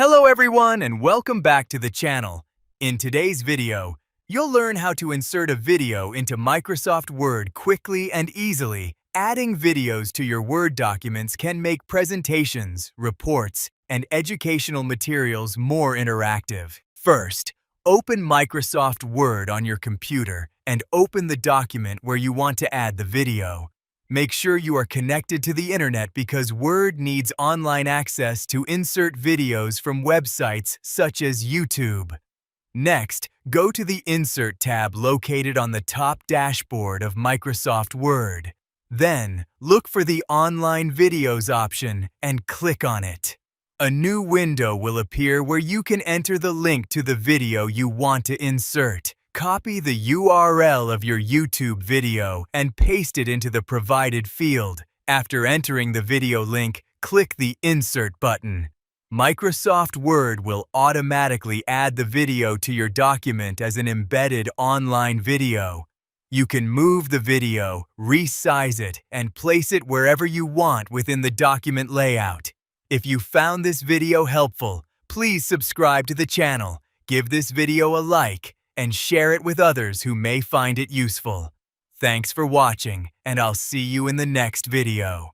Hello everyone and welcome back to the channel. In today's video, you'll learn how to insert a video into Microsoft Word quickly and easily. Adding videos to your Word documents can make presentations, reports, and educational materials more interactive. First, open Microsoft Word on your computer and open the document where you want to add the video. Make sure you are connected to the internet because Word needs online access to insert videos from websites such as YouTube. Next, go to the Insert tab located on the top dashboard of Microsoft Word. Then, look for the Online Videos option and click on it. A new window will appear where you can enter the link to the video you want to insert. Copy the URL of your YouTube video and paste it into the provided field. After entering the video link, click the Insert button. Microsoft Word will automatically add the video to your document as an embedded online video. You can move the video, resize it, and place it wherever you want within the document layout. If you found this video helpful, please subscribe to the channel, give this video a like, and share it with others who may find it useful. Thanks for watching, and I'll see you in the next video.